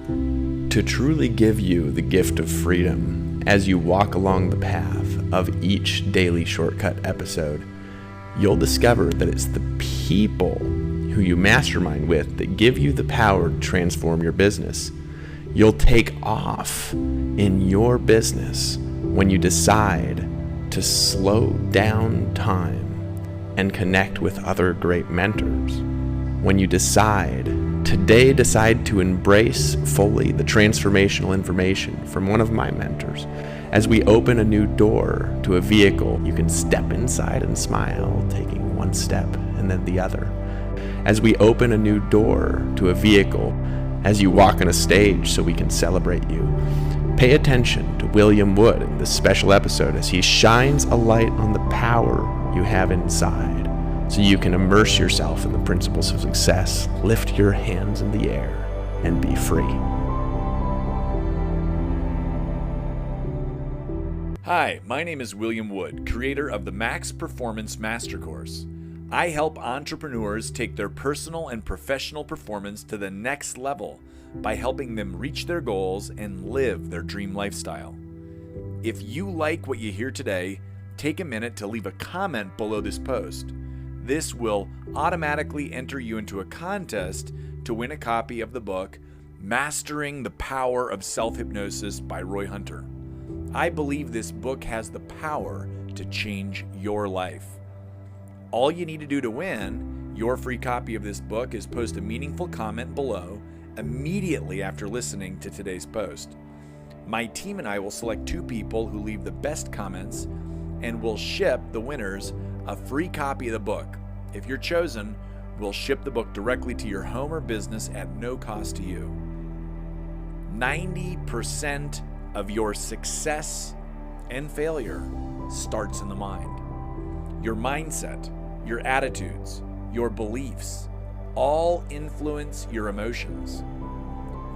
To truly give you the gift of freedom as you walk along the path of each daily shortcut episode, you'll discover that it's the people who you mastermind with that give you the power to transform your business. You'll take off in your business when you decide to slow down time and connect with other great mentors. When you decide to embrace fully the transformational information from one of my mentors, as we open a new door to a vehicle you can step inside and smile, taking one step and then the other. As we open a new door to a vehicle, as you walk on a stage so we can celebrate you. Pay attention to William Wood in this special episode as he shines a light on the power you have inside so you can immerse yourself in the principles of success, lift your hands in the air, and be free. Hi, my name is William Wood, creator of the Max Performance Master Course. I help entrepreneurs take their personal and professional performance to the next level by helping them reach their goals and live their dream lifestyle. If you like what you hear today, take a minute to leave a comment below this post. This will automatically enter you into a contest to win a copy of the book, Mastering the Power of Self-Hypnosis by Roy Hunter. I believe this book has the power to change your life. All you need to do to win your free copy of this book is post a meaningful comment below immediately after listening to today's post. My team and I will select 2 people who leave the best comments and will ship the winners a free copy of the book. If you're chosen, we'll ship the book directly to your home or business at no cost to you. 90% of your success and failure starts in the mind. Your mindset, your attitudes, your beliefs, all influence your emotions.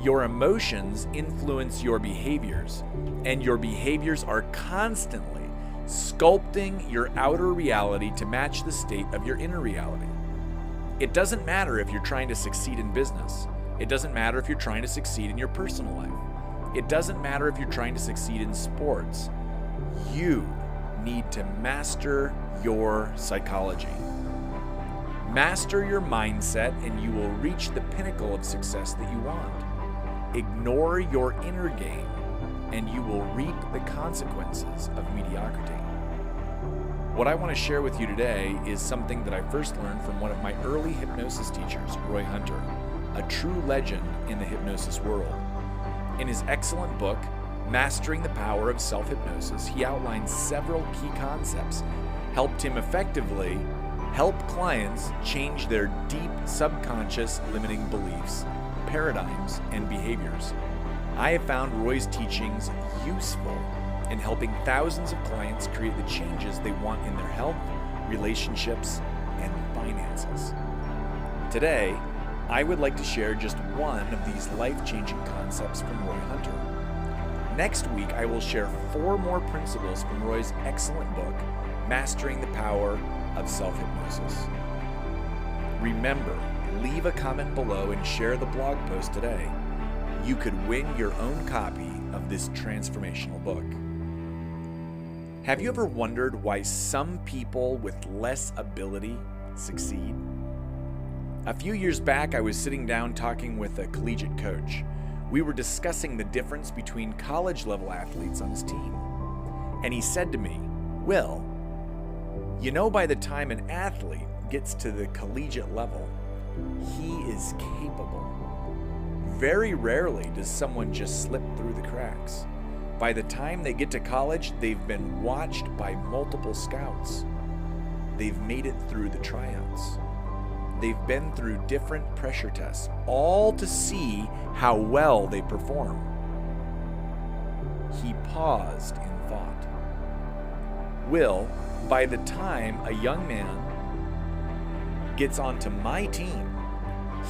Your emotions influence your behaviors, and your behaviors are constantly sculpting your outer reality to match the state of your inner reality. It doesn't matter if you're trying to succeed in business. It doesn't matter if you're trying to succeed in your personal life. It doesn't matter if you're trying to succeed in sports. You need to master your psychology. Master your mindset and you will reach the pinnacle of success that you want. Ignore your inner game and you will reap the consequences of mediocrity. What I want to share with you today is something that I first learned from one of my early hypnosis teachers, Roy Hunter, a true legend in the hypnosis world. In his excellent book, Mastering the Power of Self-Hypnosis, he outlines several key concepts, helped him effectively help clients change their deep subconscious limiting beliefs, paradigms, and behaviors. I have found Roy's teachings useful in helping thousands of clients create the changes they want in their health, relationships, and finances. Today, I would like to share just one of these life-changing concepts from Roy Hunter. Next week, I will share 4 more principles from Roy's excellent book, Mastering the Power of Self-Hypnosis. Remember, leave a comment below and share the blog post today. You could win your own copy of this transformational book. Have you ever wondered why some people with less ability succeed? A few years back, I was sitting down talking with a collegiate coach. We were discussing the difference between college-level athletes on his team. And he said to me, "Will, you know, by the time an athlete gets to the collegiate level, he is capable. Very rarely does someone just slip through the cracks. By the time they get to college, they've been watched by multiple scouts. They've made it through the tryouts. They've been through different pressure tests, all to see how well they perform." He paused in thought. "Will, by the time a young man gets onto my team,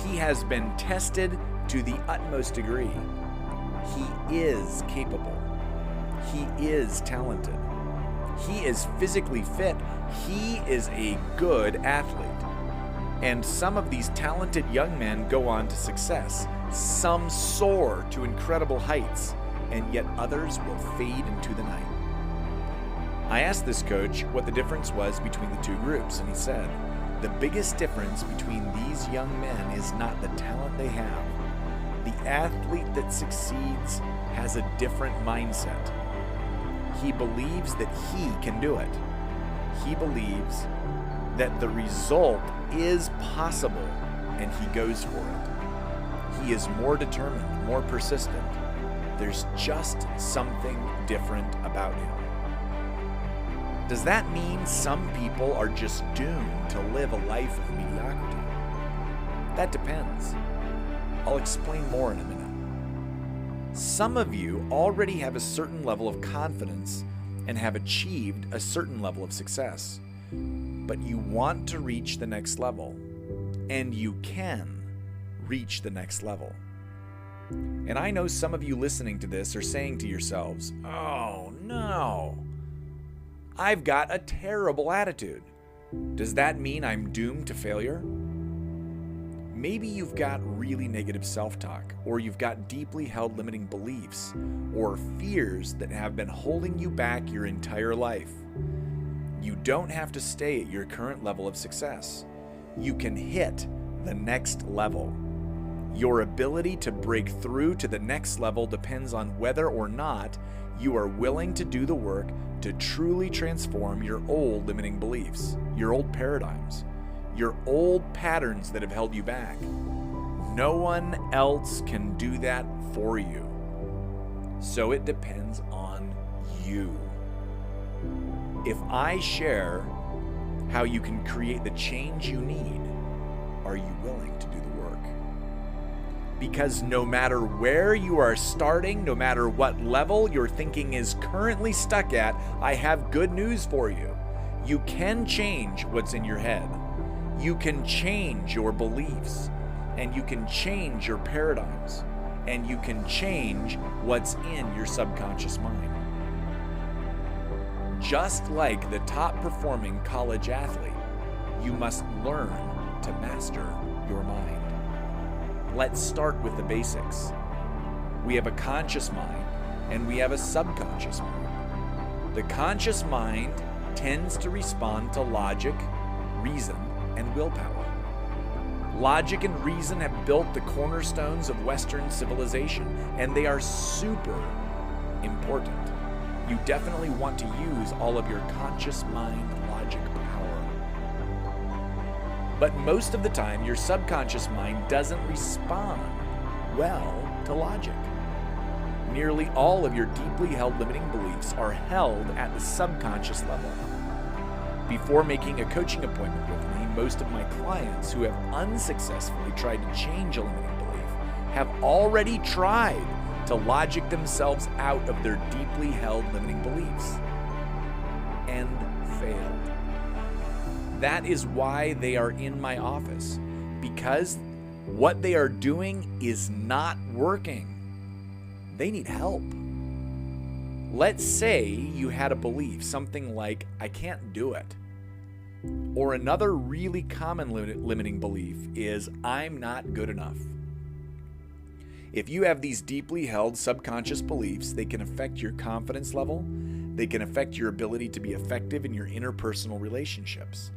he has been tested to the utmost degree. He is capable. He is talented. He is physically fit. He is a good athlete. And some of these talented young men go on to success. Some soar to incredible heights, and yet others will fade into the night. I asked this coach what the difference was between the two groups, and he said, the biggest difference between these young men is not the talent they have. The athlete that succeeds has a different mindset. He believes that he can do it. He believes that the result is possible, and he goes for it. He is more determined, more persistent. There's just something different about him. Does that mean some people are just doomed to live a life of mediocrity? That depends. I'll explain more in a minute. Some of you already have a certain level of confidence and have achieved a certain level of success, but you want to reach the next level, and you can reach the next level. And I know some of you listening to this are saying to yourselves, oh no, I've got a terrible attitude. Does that mean I'm doomed to failure? Maybe you've got really negative self-talk, or you've got deeply held limiting beliefs or fears that have been holding you back your entire life. You don't have to stay at your current level of success. You can hit the next level. Your ability to break through to the next level depends on whether or not you are willing to do the work to truly transform your old limiting beliefs, your old paradigms, your old patterns that have held you back. No one else can do that for you. So it depends on you. If I share how you can create the change you need, are you willing to do the work? Because no matter where you are starting, no matter what level your thinking is currently stuck at, I have good news for you. You can change what's in your head. You can change your beliefs, and you can change your paradigms, and you can change what's in your subconscious mind. Just like the top performing college athlete, you must learn to master your mind. Let's start with the basics. We have a conscious mind and we have a subconscious mind. The conscious mind tends to respond to logic, reason, and willpower. Logic and reason have built the cornerstones of Western civilization, and they are super important. You definitely want to use all of your conscious mind logic power. But most of the time, your subconscious mind doesn't respond well to logic. Nearly all of your deeply held limiting beliefs are held at the subconscious level. Before making a coaching appointment with me, most of my clients who have unsuccessfully tried to change a limiting belief have already tried to logic themselves out of their deeply held limiting beliefs and failed. That is why they are in my office, because what they are doing is not working. They need help. Let's say you had a belief, something like, I can't do it. Or another really common limiting belief is, I'm not good enough. If you have these deeply held subconscious beliefs, they can affect your confidence level. They can affect your ability to be effective in your interpersonal relationships.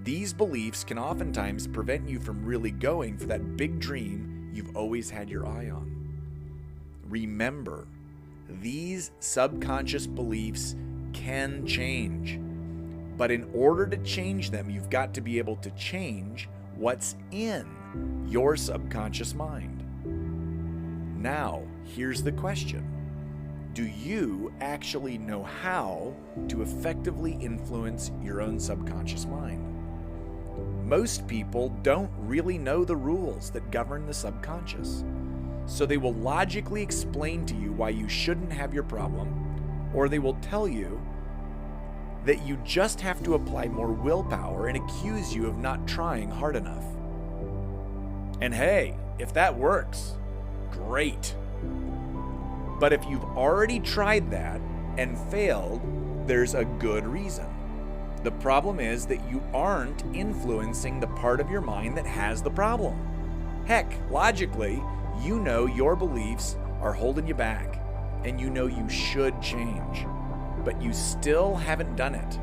These beliefs can oftentimes prevent you from really going for that big dream you've always had your eye on. Remember, these subconscious beliefs can change. But in order to change them, you've got to be able to change what's in your subconscious mind. Now, here's the question. Do you actually know how to effectively influence your own subconscious mind? Most people don't really know the rules that govern the subconscious. So they will logically explain to you why you shouldn't have your problem, or they will tell you that you just have to apply more willpower and accuse you of not trying hard enough. And hey, if that works, great. But if you've already tried that and failed, there's a good reason. The problem is that you aren't influencing the part of your mind that has the problem. Heck, logically, You know your beliefs are holding you back, and you know you should change, but you still haven't done it.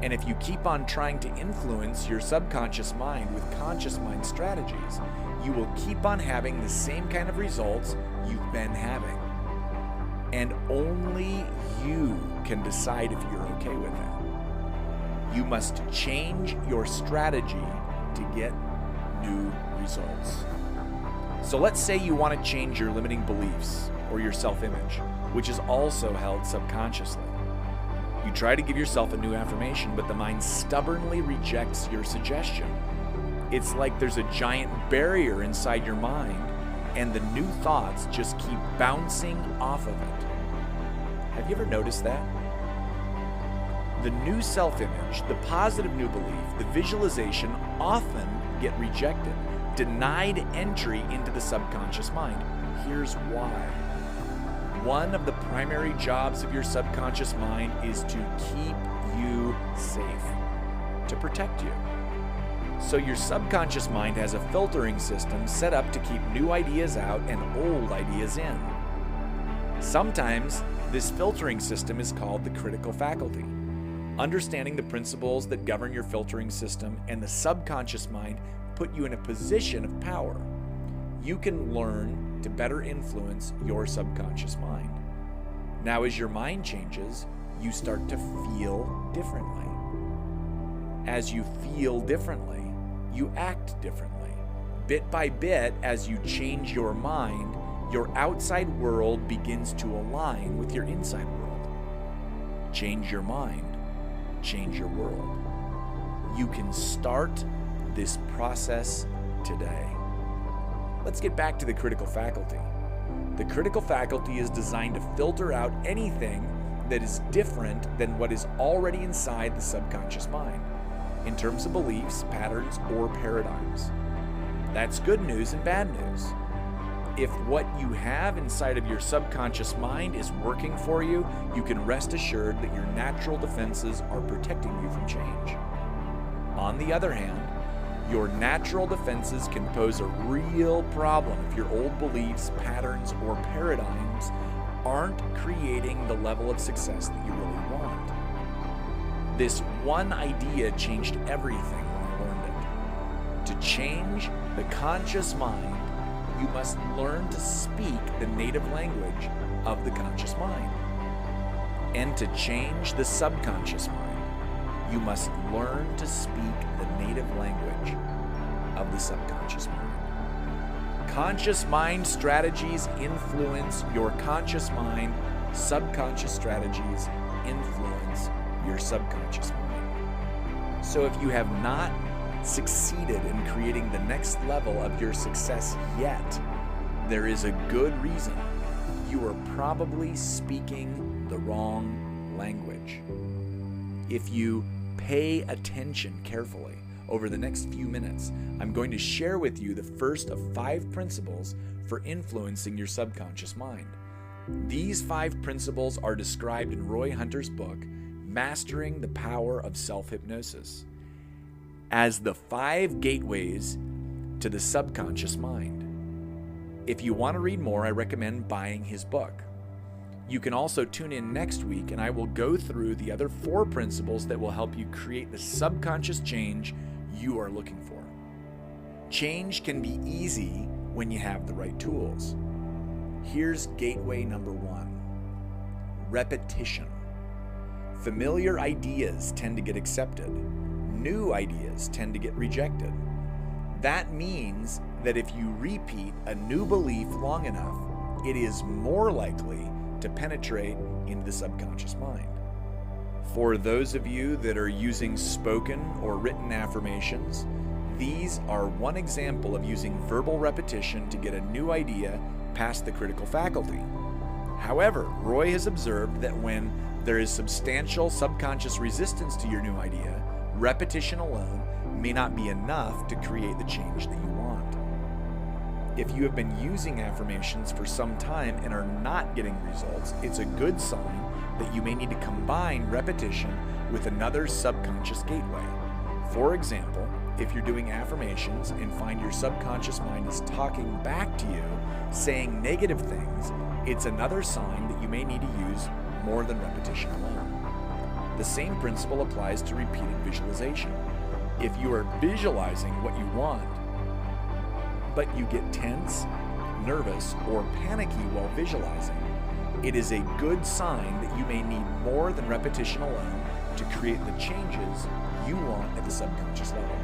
And if you keep on trying to influence your subconscious mind with conscious mind strategies, you will keep on having the same kind of results you've been having. And only you can decide if you're okay with it. You must change your strategy to get new results. So let's say you want to change your limiting beliefs or your self-image, which is also held subconsciously. You try to give yourself a new affirmation, but the mind stubbornly rejects your suggestion. It's like there's a giant barrier inside your mind, and the new thoughts just keep bouncing off of it. Have you ever noticed that? The new self-image, the positive new belief, the visualization often get rejected, denied entry into the subconscious mind. Here's why. One of the primary jobs of your subconscious mind is to keep you safe, to protect you. So your subconscious mind has a filtering system set up to keep new ideas out and old ideas in. Sometimes this filtering system is called the critical faculty. Understanding the principles that govern your filtering system and the subconscious mind put you in a position of power. You can learn to better influence your subconscious mind. Now, as your mind changes, you start to feel differently. As you feel differently, you act differently. Bit by bit, as you change your mind, your outside world begins to align with your inside world. Change your mind, change your world. You can start this process today. Let's get back to the critical faculty. The critical faculty is designed to filter out anything that is different than what is already inside the subconscious mind, in terms of beliefs, patterns, or paradigms. That's good news and bad news. If what you have inside of your subconscious mind is working for you, you can rest assured that your natural defenses are protecting you from change. On the other hand, your natural defenses can pose a real problem if your old beliefs, patterns, or paradigms aren't creating the level of success that you really want. This one idea changed everything when I learned it. To change the conscious mind, you must learn to speak the native language of the conscious mind. And to change the subconscious mind, you must learn to speak the native language of the subconscious mind. Conscious mind strategies influence your conscious mind. Subconscious strategies influence your subconscious mind. So if you have not succeeded in creating the next level of your success yet, there is a good reason. You are probably speaking the wrong language. If you pay attention carefully over the next few minutes, I'm going to share with you the first of 5 principles for influencing your subconscious mind. These 5 principles are described in Roy Hunter's book, Mastering the Power of Self-Hypnosis, as the 5 gateways to the subconscious mind. If you want to read more, I recommend buying his book. You can also tune in next week, and I will go through the other 4 principles that will help you create the subconscious change you are looking for. Change can be easy when you have the right tools. Here's gateway number 1: repetition. Familiar ideas tend to get accepted. New ideas tend to get rejected. That means that if you repeat a new belief long enough, it is more likely to penetrate into the subconscious mind. For those of you that are using spoken or written affirmations, these are one example of using verbal repetition to get a new idea past the critical faculty. However, Roy has observed that when there is substantial subconscious resistance to your new idea, repetition alone may not be enough to create the change that you want. If you have been using affirmations for some time and are not getting results, it's a good sign that you may need to combine repetition with another subconscious gateway. For example, if you're doing affirmations and find your subconscious mind is talking back to you, saying negative things, it's another sign that you may need to use more than repetition alone. The same principle applies to repeated visualization. If you are visualizing what you want, but you get tense, nervous, or panicky while visualizing, it is a good sign that you may need more than repetition alone to create the changes you want at the subconscious level.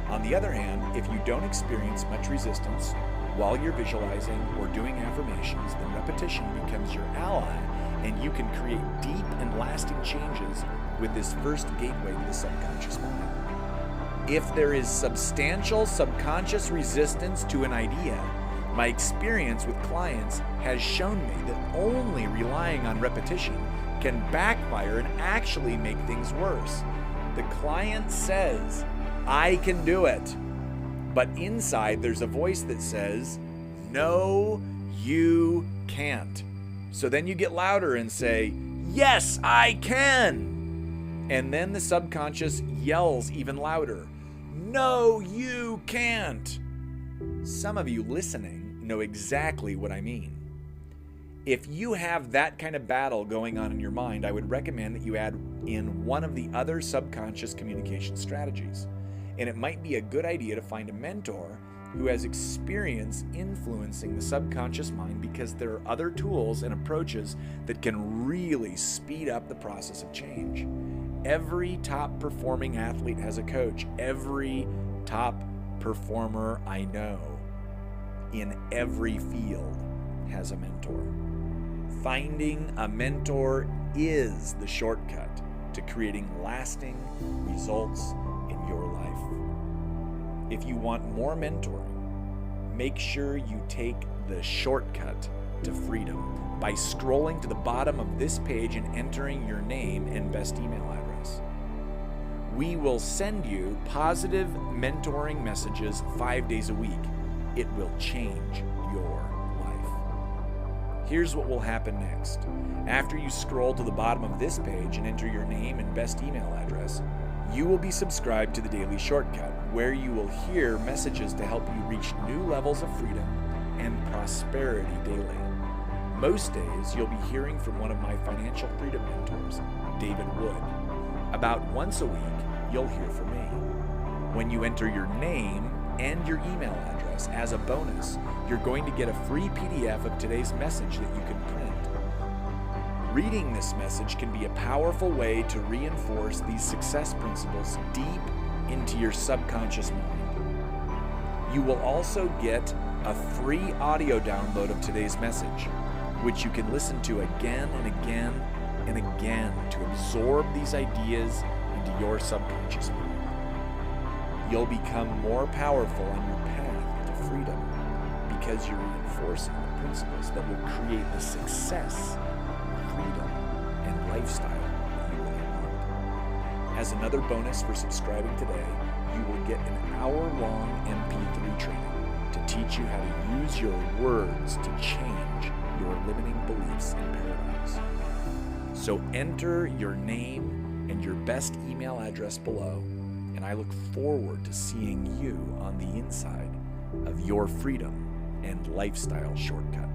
On the other hand, if you don't experience much resistance while you're visualizing or doing affirmations, then repetition becomes your ally and you can create deep and lasting changes with this first gateway to the subconscious mind. If there is substantial subconscious resistance to an idea, my experience with clients has shown me that only relying on repetition can backfire and actually make things worse. The client says, "I can do it," but inside there's a voice that says, "No, you can't." So then you get louder and say, "Yes, I can." And then the subconscious yells even louder, "No, you can't." Some of you listening know exactly what I mean. If you have that kind of battle going on in your mind, I would recommend that you add in one of the other subconscious communication strategies. And it might be a good idea to find a mentor who has experience influencing the subconscious mind, because there are other tools and approaches that can really speed up the process of change. Every top performing athlete has a coach. Every top performer I know in every field has a mentor. Finding a mentor is the shortcut to creating lasting results in your life. If you want more mentoring, make sure you take the shortcut to freedom by scrolling to the bottom of this page and entering your name and best email address. We will send you positive mentoring messages 5 days a week. It will change your life. Here's what will happen next. After you scroll to the bottom of this page and enter your name and best email address, you will be subscribed to the Daily Shortcut, where you will hear messages to help you reach new levels of freedom and prosperity daily. Most days, you'll be hearing from one of my financial freedom mentors, David Wood. About once a week, you'll hear from me. When you enter your name and your email address as a bonus, you're going to get a free PDF of today's message that you can print. Reading this message can be a powerful way to reinforce these success principles deep into your subconscious mind. You will also get a free audio download of today's message, which you can listen to again and again and again to absorb these ideas into your subconscious mind. You'll become more powerful on your path to freedom because you're reinforcing the principles that will create the success, freedom, and lifestyle that you really want. As another bonus for subscribing today, you will get an hour-long MP3 training to teach you how to use your words to change your limiting beliefs and paradigms. So enter your name and your best email address below, and I look forward to seeing you on the inside of your freedom and lifestyle shortcut.